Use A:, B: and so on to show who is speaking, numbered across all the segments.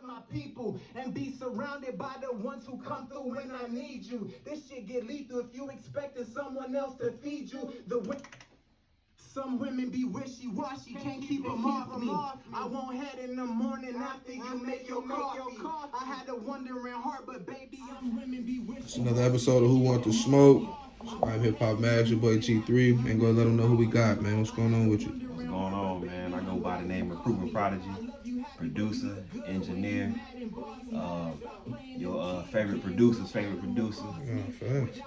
A: serve my people and be surrounded by the ones who come through when I need you. This shit get lethal if you expecting someone else to feed you. Some women be wishy-washy, can't keep them off me. I won't head in the morning after you make your coffee. I had a wondering heart, but baby, some women be wishy-washy.
B: It's another episode of Who Want to Smoke. I'm Hip Hop Max, your boy G3. And go let them know who we got, man. What's going on with you?
C: What's going on, man? I go by the name of Prodigy, producer, engineer, your favorite producer's favorite producer.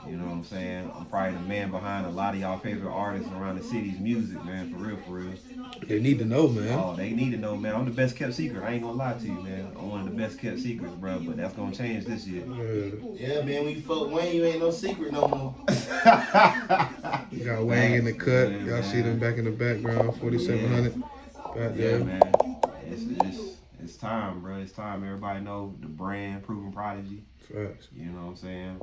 C: You know what I'm saying? I'm probably the man behind a lot of y'all favorite artists around the city's music, man. For real, for real.
B: They need to know, man.
C: Oh, they need to know, man. I'm the best kept secret. I ain't gonna lie to you, man. I'm one of the best kept secrets, bro. But that's gonna change this year.
D: Yeah, man. When you fuck Wayne, you ain't no secret no more.
B: You got Wayne in the cut. Y'all see them back in the background, 4700. Back there.
C: Yeah, man. It's time, bro. It's time. Everybody know the brand, Proven Prodigy.
B: Facts.
C: You know what I'm saying?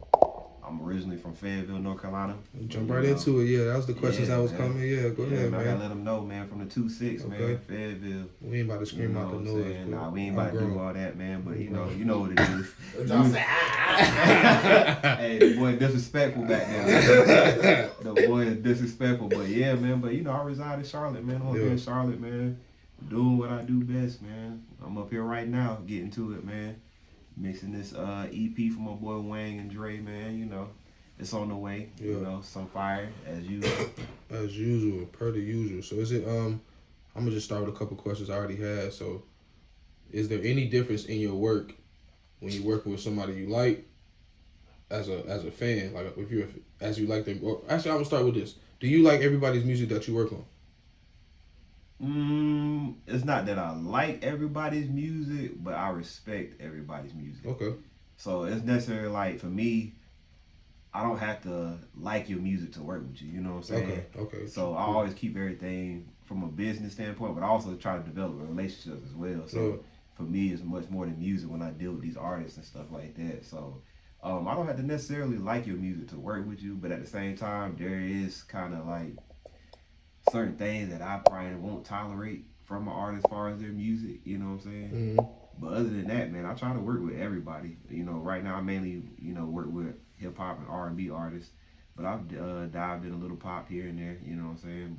C: I'm originally from Fayetteville, North Carolina.
B: Jump right into it. Yeah, that was the questions that was coming. Yeah, go ahead, man.
C: I gotta let them know, man. From the 2-6, man. Fayetteville.
B: We ain't about to scream out the noise.
C: Nah, we ain't about to do all that, man. But you know what it is. Hey, the boy disrespectful back there. The boy is disrespectful, but yeah, man. But I reside in Charlotte, man. I'm up here in Charlotte, man. Doing what I do best, man. I'm up here right now, getting to it, man. Mixing this EP for my boy Wang and Dre, man. It's on the way. Some fire as usual.
B: As usual, per the usual. So is it? I'm gonna just start with a couple questions I already had. So, is there any difference in your work when you're working with somebody you like, as a fan? Like if you're as you like them, or actually, I'm gonna start with this. Do you like everybody's music that you work on?
C: It's not that I like everybody's music, but I respect everybody's music.
B: Okay.
C: So it's necessarily like, for me, I don't have to like your music to work with you. You know what I'm saying?
B: Okay.
C: So I always keep everything from a business standpoint, but I also try to develop relationships as well. So for me, it's much more than music when I deal with these artists and stuff like that. So I don't have to necessarily like your music to work with you, but at the same time, there is kind of like certain things that I probably won't tolerate from an artist as far as their music, you know what I'm saying?
B: Mm-hmm.
C: But other than that, man, I try to work with everybody. Right now I mainly, work with hip hop and R&B artists, but I've dived in a little pop here and there, you know what I'm saying?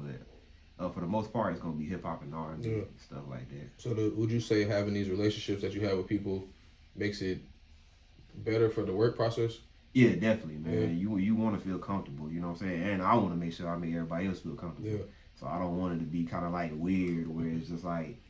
C: But for the most part, it's gonna be hip hop and R&B, stuff like that.
B: So would you say having these relationships that you have with people makes it better for the work process?
C: Yeah, definitely, man. Yeah. You want to feel comfortable, you know what I'm saying? And I want to make sure I make everybody else feel comfortable.
B: Yeah.
C: So I don't want it to be kind of like weird where it's just like,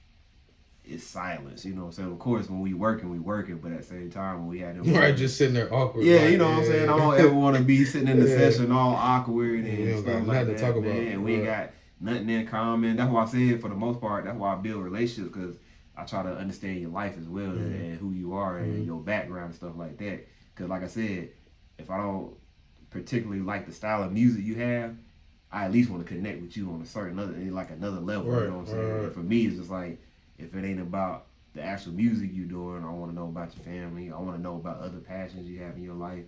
C: it's silence, you know what I'm saying? Of course, when we working, but at the same time, when we had them...
B: Right, just sitting there awkward.
C: Yeah, you know what I'm saying? I don't ever want to be sitting in the session all awkward and stuff like that, to talk about. And we ain't got nothing in common. That's why I said, for the most part, that's why I build relationships, because I try to understand your life as well, and who you are, and your background and stuff like that. Because like I said, if I don't particularly like the style of music you have, I at least want to connect with you on a certain another level. You know what I'm saying? And for me, it's just like, if it ain't about the actual music you doing, I want to know about your family. I want to know about other passions you have in your life.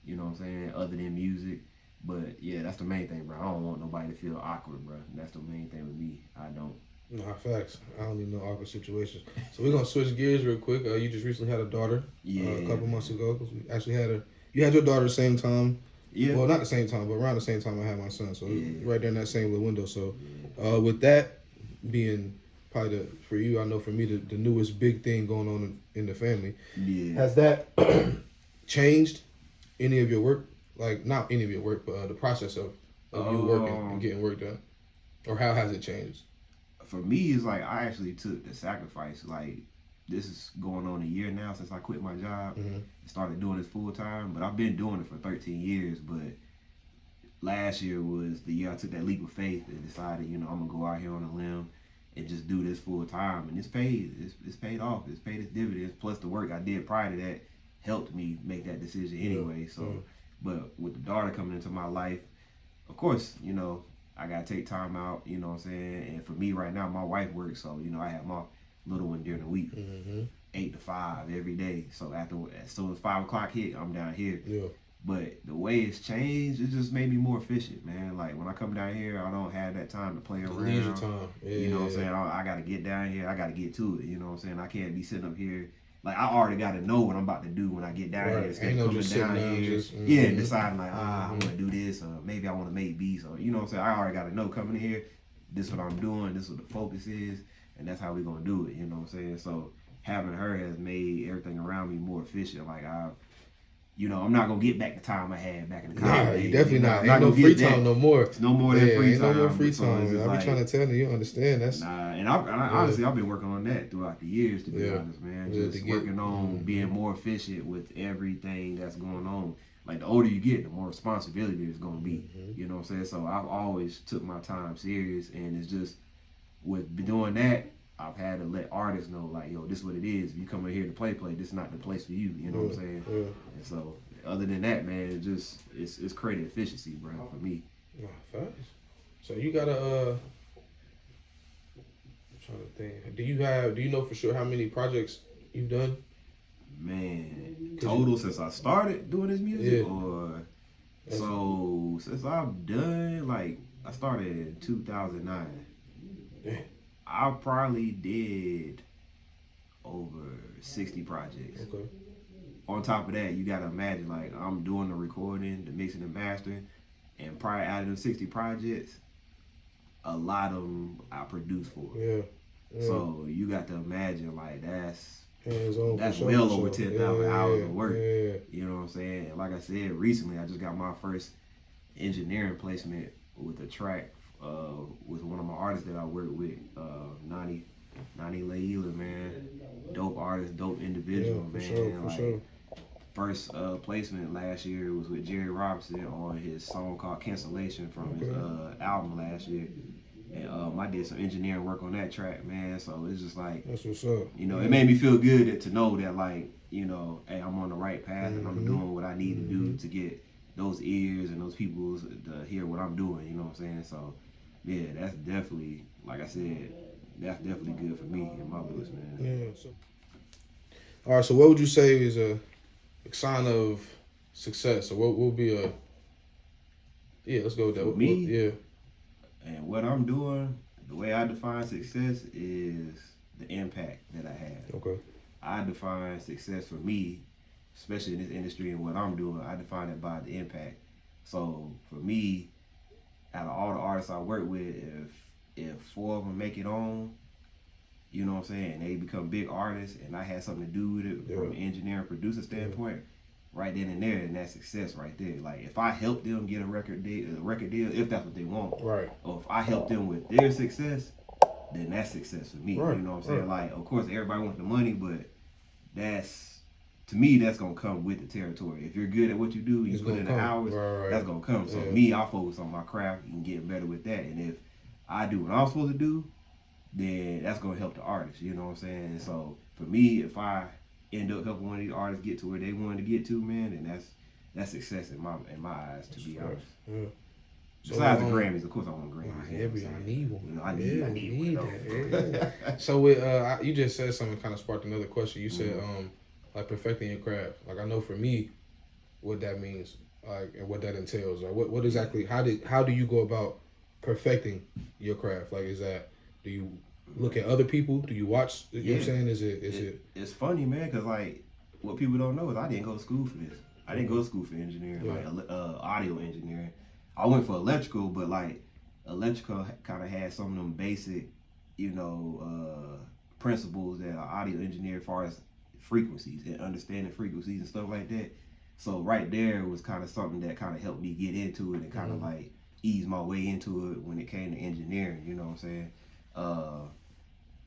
C: You know what I'm saying? Other than music. But yeah, that's the main thing, bro. I don't want nobody to feel awkward, bro. That's the main thing with me. I don't.
B: Nah, facts. I don't need no awkward situations. So we're gonna switch gears real quick. You just recently had a daughter. A couple months ago. Cause we actually had her. You had your daughter the same time.
C: Yeah.
B: Well, not the same time, but around the same time I had my son. So right there in that same little window. So with that being probably for you, I know for me the newest big thing going on in the family.
C: Yeah.
B: Has that changed any of your work? Like not any of your work, but the process of you working and getting work done, or how has it changed?
C: For me, it's like I actually took the sacrifice. Like, this is going on a year now since I quit my job and started doing this full time. But I've been doing it for 13 years. But last year was the year I took that leap of faith and decided, I'm gonna go out here on a limb and just do this full time. And it's paid. It's paid off. It's paid its dividends. Plus the work I did prior to that helped me make that decision anyway. But with the daughter coming into my life, of course, I gotta take time out, you know what I'm saying? And for me right now, my wife works, so I have my little one during the week, 8 to 5 every day. So as soon as 5 o'clock hit, I'm down here.
B: Yeah.
C: But the way it's changed, it just made me more efficient, man. Like when I come down here, I don't have that time to play around.
B: Leisure time.
C: You know what I'm saying? I gotta get down here, I gotta get to it. You know what I'm saying? I can't be sitting up here like I already got to know what I'm about to do when I get down here. Instead
B: Ain't
C: of
B: no
C: coming
B: just
C: down
B: sitting
C: here,
B: down,
C: yeah, deciding like, I want to do this, or maybe I want to make beats, or you know what I'm saying. I already got to know coming in here, this is what I'm doing, this is what the focus is, and that's how we gonna do it. You know what I'm saying. So having her has made everything around me more efficient. Like I'm not gonna get back the time I had back in the college.
B: Nah, you definitely not.
C: I'm
B: Ain't no
C: gonna
B: free
C: get
B: time
C: that.
B: no more.
C: It's no more than free
B: ain't
C: time.
B: no more free
C: So
B: time.
C: it's just
B: I be
C: like,
B: trying to tell you, understand that's.
C: Nah, and honestly, I've been working on that throughout the years, to be honest, man.
B: Yeah,
C: Just working on being more efficient with everything that's going on. Like the older you get, the more responsibility there's gonna be. You know what I'm saying? So I've always took my time serious, and it's just with doing that, I've had to let artists know, like, yo, this is what it is. If you come in here to play, this is not the place for you. You know what I'm saying?
B: Yeah.
C: And so, other than that, man, it's creating efficiency, bro, for me.
B: Nah, facts. So you gotta I'm trying to think. Do you know for sure how many projects you've done?
C: Man, total since I started doing this music, or so since I've done, like, I started in 2009. I probably did over 60 projects.
B: Okay.
C: On top of that, you gotta imagine, like, I'm doing the recording, the mixing and mastering, and probably out of those 60 projects, a lot of them I produce for.
B: Yeah.
C: So you got to imagine, like, that's
B: hands-on.
C: well over 10,000 hours of work. You know what I'm saying? And like I said, recently I just got my first engineering placement with a track with one of my artists that I work with, Nani Layla, man. Dope artist, dope individual, man.
B: Sure.
C: First placement last year was with Jerry Robinson on his song called Cancellation from his album last year. And I did some engineering work on that track, man. So it's just like,
B: that's what's up.
C: It made me feel good to know that, like, hey, I'm on the right path and I'm doing what I need to do to get those ears and those people to hear what I'm doing. You know what I'm saying? So yeah, that's definitely, like I said, that's definitely good for me in my books, man.
B: Yeah. So, all right. So what would you say is a sign of success? So what will be a? Yeah, let's go with that.
C: For me,
B: yeah.
C: And what I'm doing, the way I define success is the impact that I have.
B: Okay.
C: I define success for me, especially in this industry and what I'm doing, I define it by the impact. So for me, out of all the artists I work with, if 4 of them make it on, you know what I'm saying, and they become big artists, and I had something to do with it from an engineering producer standpoint, right then and there, and that's success right there. Like, if I help them get a record deal, if that's what they want,
B: right,
C: or if I help them with their success, then that's success for me.
B: Right.
C: You know what I'm saying? Like, of course, everybody wants the money, but to me, that's gonna come with the territory. If you're good at what you do, you put in the hours, that's gonna come. So me, I focus on my craft and getting better with that. And if I do what I'm supposed to do, then that's gonna help the artist. You know what I'm saying? And so for me, if I end up helping one of these artists get to where they wanted to get to, man, then that's success in my eyes, to be honest.
B: Yeah.
C: Besides the Grammys, of course, I want Grammys.
B: I need one.
C: I need one.
B: Yeah. So with you just said something kind of sparked another question. You said like perfecting your craft. Like, I know for me, what that means, like, and what that entails. Like, what exactly? How do you go about perfecting your craft? Like, do you look at other people? Do you watch? You know what I'm saying?
C: It's funny, man, because, like, what people don't know is I didn't go to school for this. I didn't go to school for engineering, like audio engineering. I went for electrical, but, like, electrical kind of had some of them basic, principles that an audio engineer, as far as frequencies and understanding frequencies and stuff like that. So right there was kind of something that kind of helped me get into it and kind of like ease my way into it when it came to engineering. You know what I'm saying?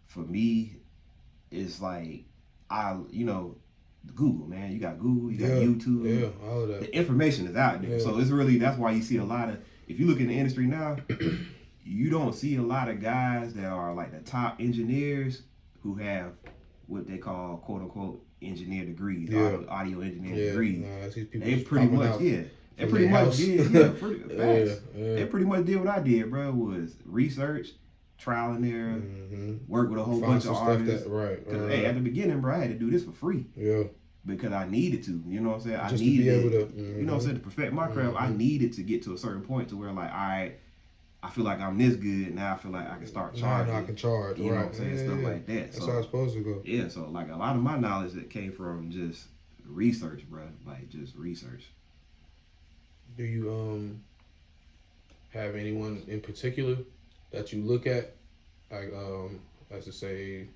C: For me, it's like Google, man. You got Google, you got YouTube.
B: All of that.
C: The information is out there. So it's really, that's why you see a lot of, if you look in the industry now, you don't see a lot of guys that are like the top engineers who have what they call quote unquote engineer degrees, audio engineer degrees. They pretty much did. They pretty much did what I did, bro. Was research, trial and error, work with a whole bunch of artists. Because hey, at the beginning, bro, I had to do this for free. Yeah. Because I needed to, you know what I'm saying? You know what I'm saying, to perfect my craft, I needed to get to a certain point to where, like, all right, I feel like I'm this good now. I feel like I can start charging.
B: Now I can charge.
C: You know
B: right.
C: what I'm saying? Stuff like that.
B: That's
C: So
B: how it's supposed to go.
C: yeah, so like a lot of my knowledge that came from just research, bro. Like just research.
B: Do you have anyone in particular that you look at, like as to say,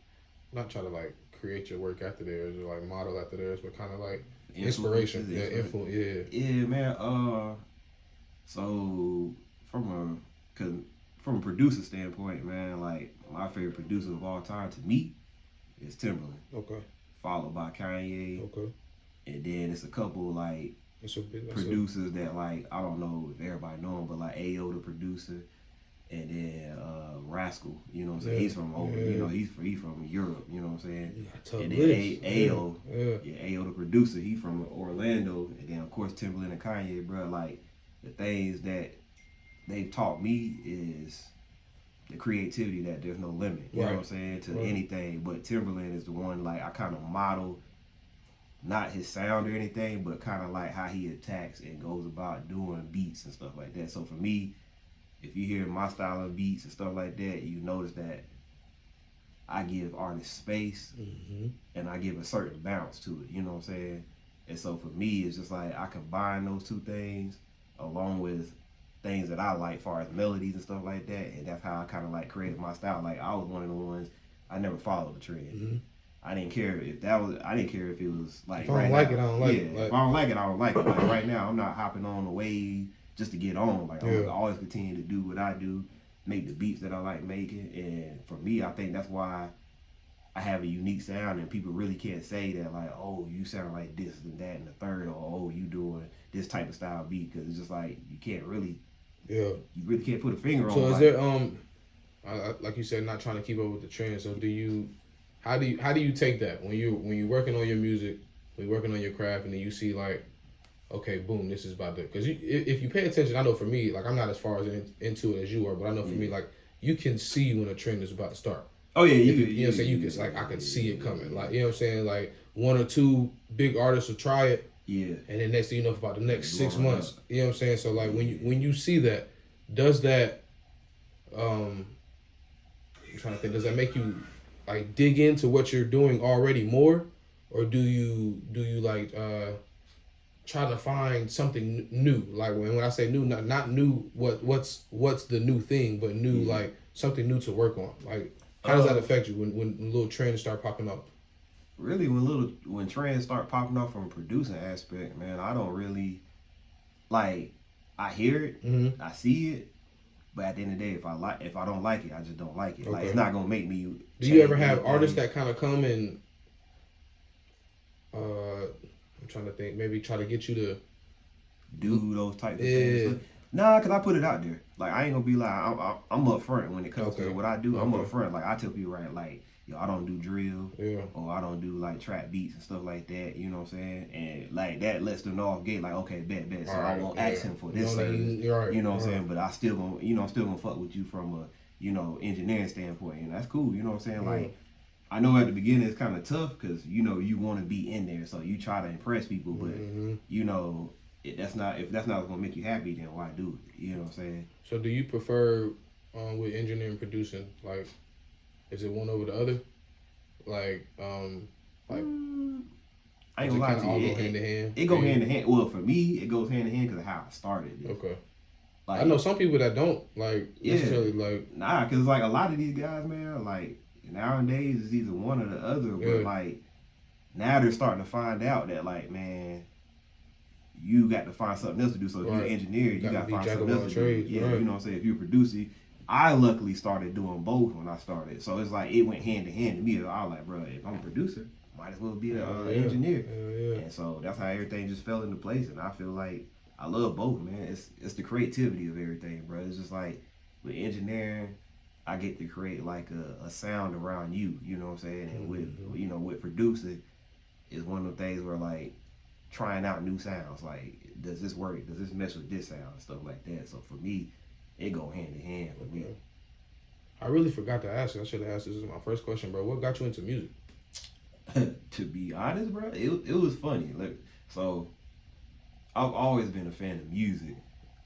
B: not try to like create your work after theirs or like model after theirs, but kind of like inspiration, influence, yeah.
C: Yeah, man. So from a producer standpoint, man, like my favorite producer of all time to me is Timberland.
B: Okay.
C: Followed by Kanye.
B: Okay.
C: And then it's a couple like producers that like I don't know if everybody know him, but like Ayo the producer, and then Rascal. You know what I'm saying?
B: Yeah.
C: He's from over. You know he's from Europe. You know what I'm saying?
B: Yeah,
C: and then Ayo, Ayo the producer. He from Orlando, and then of course Timberland and Kanye, bro. Like the things that they've taught me is the creativity that there's no limit. You know what I'm saying? To anything. But Timberland is the one like I kind of model, not his sound or anything, but kind of like how he attacks and goes about doing beats and stuff like that. So for me, if you hear my style of beats and stuff like that, you notice that I give artists space and I give a certain bounce to it. You know what I'm saying? And so for me, it's just like I combine those two things along with things that I like, as far as melodies and stuff like that, and that's how I kind of like created my style. Like I was one of the ones I never followed the trend. I didn't care if that was. I didn't care if it was like.
B: If I don't like it, I don't like it.
C: Yeah, if I don't like it, I don't like it. Like right now, I'm not hopping on the wave just to get on. Like I'm gonna always continue to do what I do, make the beats that I like making, and for me, I think that's why I have a unique sound, and people really can't say that like, oh, you sound like this and that and the third, or oh, you doing this type of style beat, because it's just like you can't really.
B: Yeah. You
C: really can't put a finger on.
B: So is there like you said, not trying to keep up with the trend. So how do you take that when you're working on your music, when you're working on your craft, and then you see like, okay, boom, this is about to, because if you pay attention, I know for me, like I'm not as far as into it as you are, but I know for me, like you can see when a trend is about to start.
C: Oh yeah,
B: you know what I'm saying? You can like I can see it coming. Like you know what I'm saying? Like one or two big artists will try it.
C: Yeah. And
B: then next thing you know, for about the next 6 months, you know what I'm saying? So like when you see that, does that I'm trying to think, does that make you like dig into what you're doing already more, or do you like try to find something new? Like when I say new, not new what's the new thing, but new like something new to work on. Like how does that affect you when little trends start popping up?
C: Really, when trends start popping up from a producing aspect, man, I don't really like. I hear it, I see it, but at the end of the day, if I don't like it, I just don't like it. Okay. Like it's not gonna make me.
B: Do you ever have artists that kind of come and I'm trying to think, maybe try to get you to
C: do those type of things? Nah, cause I put it out there. Like I ain't gonna be like I'm up front when it comes to what I do. I'm up front. Like I tell people right, like yo, I don't do drill, or I don't do like trap beats and stuff like that. You know what I'm saying? And like that lets them know off gate, like okay, bet. So I won't ask him for this service. You know what I'm saying? But I still gonna, I'm still gonna fuck with you from a, engineering standpoint, and that's cool. You know what I'm saying? Like I know at the beginning it's kind of tough because you want to be in there, so you try to impress people, but if that's not gonna make you happy, then why do it? You know what I'm saying?
B: So do you prefer with engineering producing, like is it one over the other? Like I ain't
C: gonna lie to you,
B: all go hand in hand.
C: It go hand in hand. Well, for me, it goes hand in hand because of how I started.
B: Okay.
C: Like,
B: I know some people that don't like necessarily like.
C: Nah, because like a lot of these guys, man, like nowadays it's either one or the other. But like now they're starting to find out that like, man, you got to find something else to do. So if you're an engineer, you got to find something else to do. Yeah, you know what I'm saying? If you're a producer, I luckily started doing both when I started. So it's like it went hand in hand to me. I was like, bro, if I'm a producer, might as well be an engineer. And so that's how everything just fell into place. And I feel like I love both, man. It's the creativity of everything, bro. It's just like with engineering, I get to create like a sound around you. You know what I'm saying? And with producing, it's one of the things where like trying out new sounds. Like, does this work? Does this mess with this sound and stuff like that? So for me, it go hand in hand for me.
B: I really forgot to ask you. I should have asked this as my first question, bro. What got you into music?
C: To be honest, bro, it was funny. Like, so I've always been a fan of music.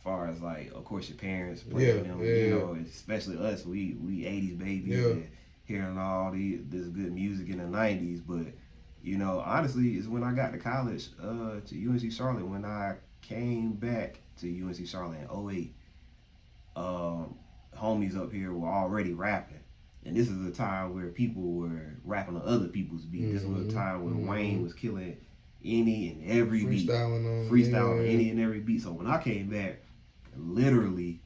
C: far as like, of course, your parents playing them, you know, especially us, we 80s babies and hearing all this good music in the 90s. But, you know, honestly, it's when I got to college, to UNC Charlotte, when I came back to UNC Charlotte in 08, homies up here were already rapping. And this is a time where people were rapping on other people's beats. This was a time where Wayne was killing any and every beat. Freestyling on any and every beat. So when I came back, literally,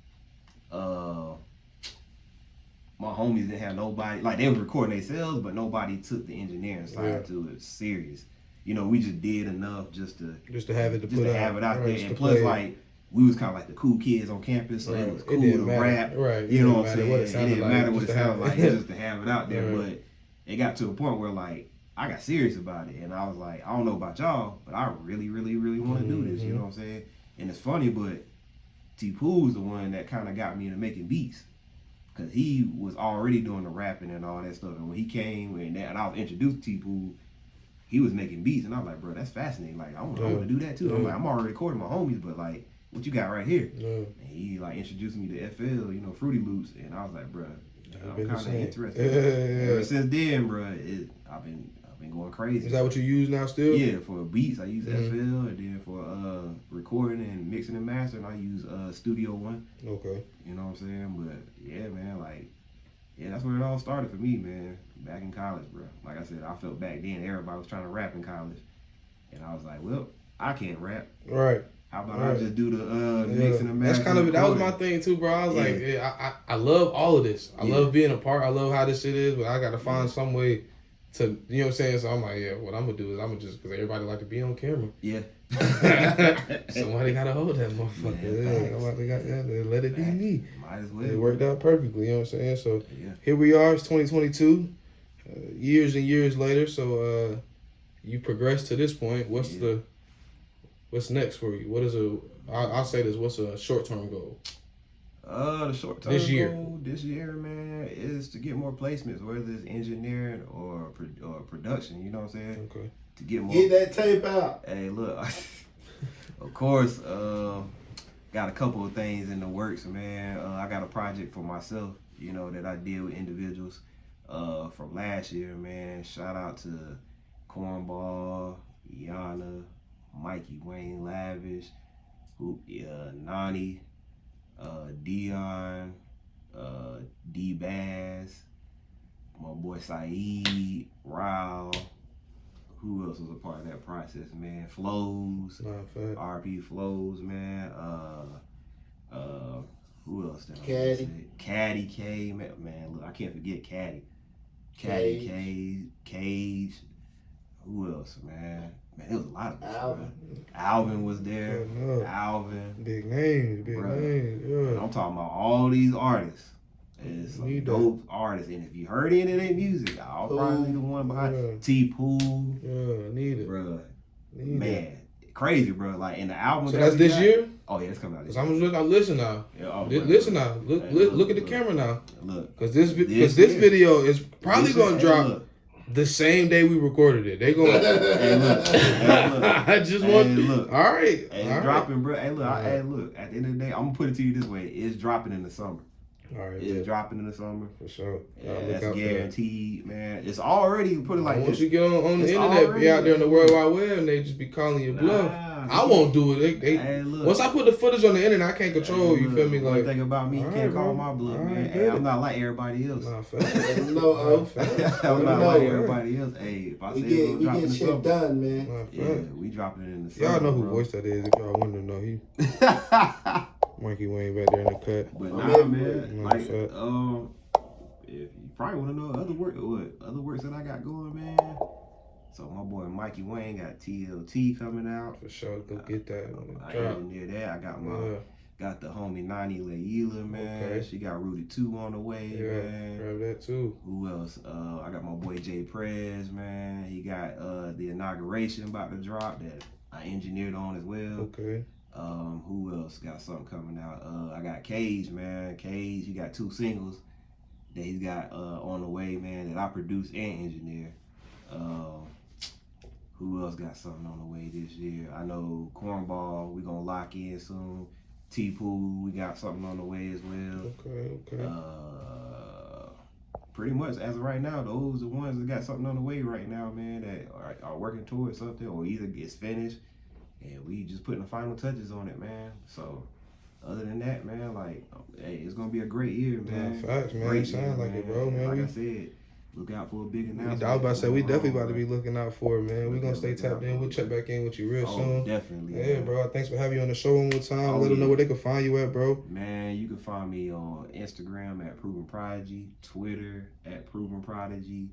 C: my homies didn't have nobody, like they were recording themselves, but nobody took the engineering side to it serious. You know, we just did enough just to have it out there. And plus, like, we was kind of like the cool kids on campus, so it was cool to rap. You know what I'm saying? It didn't matter what it sounded like, just to have it out there. But it got to a point where, like, I got serious about it, and I was like, I don't know about y'all, but I really, really, really want to do this. You know what I'm saying? And it's funny, but T-Pool's the one that kind of got me into making beats, because he was already doing the rapping and all that stuff. And when he came and I was introduced to T-Pool, he was making beats, and I was like, bro, that's fascinating. Like, I want to do that too. I'm like, I'm already recording my homies, but like, what you got right here? And he like introduced me to FL, you know, Fruity Loops, and I was like, bro, I'm kind of interested. Ever since then, bro, I've been going crazy.
B: Is that what you use now still?
C: Yeah, for beats I use FL, and then for recording and mixing and mastering I use Studio One.
B: Okay.
C: You know what I'm saying? But yeah, man, like, yeah, that's where it all started for me, man. Back in college, bro. Like I said, I felt back then everybody was trying to rap in college, and I was like, well, I can't rap.
B: Right.
C: How about I just do the mixing and mastering?
B: That's kind of that was my thing too, bro. I was like, I love all of this. I love being a part. I love how this shit is, but I gotta find some way to, you know what I'm saying? So I'm like, what I'm gonna do is I'm gonna just, because everybody like to be on camera.
C: Yeah.
B: Somebody gotta hold that motherfucker. Somebody got let it be me.
C: Might as well.
B: It worked out perfectly. You know what I'm saying? So here we are. It's 2022. Years and years later. So you progressed to this point. What's next for you? What is I'll say this. What's a short-term goal?
C: The short-term goal this year, man, is to get more placements, whether it's engineering or production. You know what I'm saying?
B: Okay.
C: To get more.
D: Get that tape out.
C: Hey, look. Of course, got a couple of things in the works, man. I got a project for myself, you know, that I did with individuals from last year, man. Shout out to Cornball, Yana, Mikey Wayne Lavish, Nani, Dion, D-Bass, my boy Saeed, Rao. Who else was a part of that process, man? Flows, RP Flows, man. Who else? Caddy K, man. Look, I can't forget Caddy. Caddy K, Cage. Who else, man? Man, there was a lot of us. Alvin was there. Alvin.
B: Big names. Yeah.
C: I'm talking about all these artists. It's some dope artists. And if you heard any of their music, I'll probably the one behind T-Pool.
B: Yeah, need it.
C: Bro. Man. Crazy, bro. Like, in the album.
B: So that's this year?
C: Oh, yeah, it's coming out this
B: year. I'm listen now. Listen now. Look at the camera now.
C: Look.
B: Because this video is probably going to drop the same day we recorded it. They going
C: hey, look.
B: I just want
C: look.
B: All right.
C: Hey, it's dropping, bro. Hey, look. Hey, look. At the end of the day, I'm going to put it to you this way. It's dropping in the summer.
B: All right,
C: it's dropping in the summer.
B: For sure.
C: Yeah, that's guaranteed, man. It's already, put it like this.
B: Once you get on the internet, be out there in the World Wide Web, and they just be calling you bluff. I won't do it. Hey, once I put the footage on the internet, I can't control. You feel me? Like,
C: one thing about me, you can't call my bluff, man. Hey, I'm not like everybody else.
B: Nah,
C: I'm not like everybody else. Hey, if I say it's gonna drop in the summer,
D: done, man.
C: Yeah, we dropping it in the summer.
B: Y'all know who voice that is. If y'all wondering, though, he Mikey Wayne back there in the cut.
C: But nah, man. Like, if you probably want to know other works that I got going, man. So my boy Mikey Wayne got TLT coming out.
B: For sure, go get that.
C: I engineered that. I got got the homie Nani Layla, man. Okay. She got Rudy 2 on the way, man.
B: Grab that too.
C: Who else? I got my boy Jay Prez, man. He got the inauguration about to drop that I engineered on as well.
B: Okay.
C: Who else got something coming out? I got Cage, man. Cage, he got 2 singles that he's got on the way, man, that I produced and engineered. Who else got something on the way this year? I know Cornball, we gonna lock in soon. T-Pool, we got something on the way as well.
B: Okay.
C: Pretty much as of right now, those are the ones that got something on the way right now, man, that are working towards something or either gets finished, and we just putting the final touches on it, man. So other than that, man, like, hey, it's gonna be a great year, man.
B: Nah, facts, man.
C: Great
B: Sound
C: year,
B: like it, bro, man.
C: Like I said, look out for a big announcement.
B: I was about to say, we definitely about to be
C: man.
B: looking out for it, man. We gonna stay tapped in. We'll check back in with you real soon.
C: Definitely.
B: Yeah,
C: man.
B: bro. Thanks for having you on the show one more time. Let them know where they can find you at, bro.
C: Man, you can find me on Instagram at Proven Prodigy, Twitter at Proven Prodigy,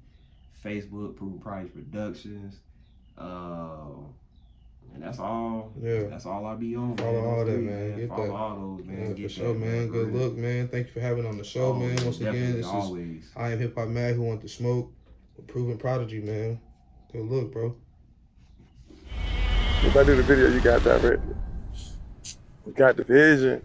C: Facebook Proven Prodigy Productions. And that's all.
B: Yeah.
C: That's all I be on.
B: Follow
C: man.
B: all that,
C: Those
B: man. Get
C: Follow
B: that.
C: all those, man.
B: Yeah,
C: Get
B: for sure,
C: that,
B: man. Good
C: real.
B: look, man. Thank you for having on the show, man. Once again, this is I Am Hip Hop Mag, who want to smoke. Proven Prodigy, man. Good look, bro.
E: If I do the video, you got that, right? You got the vision.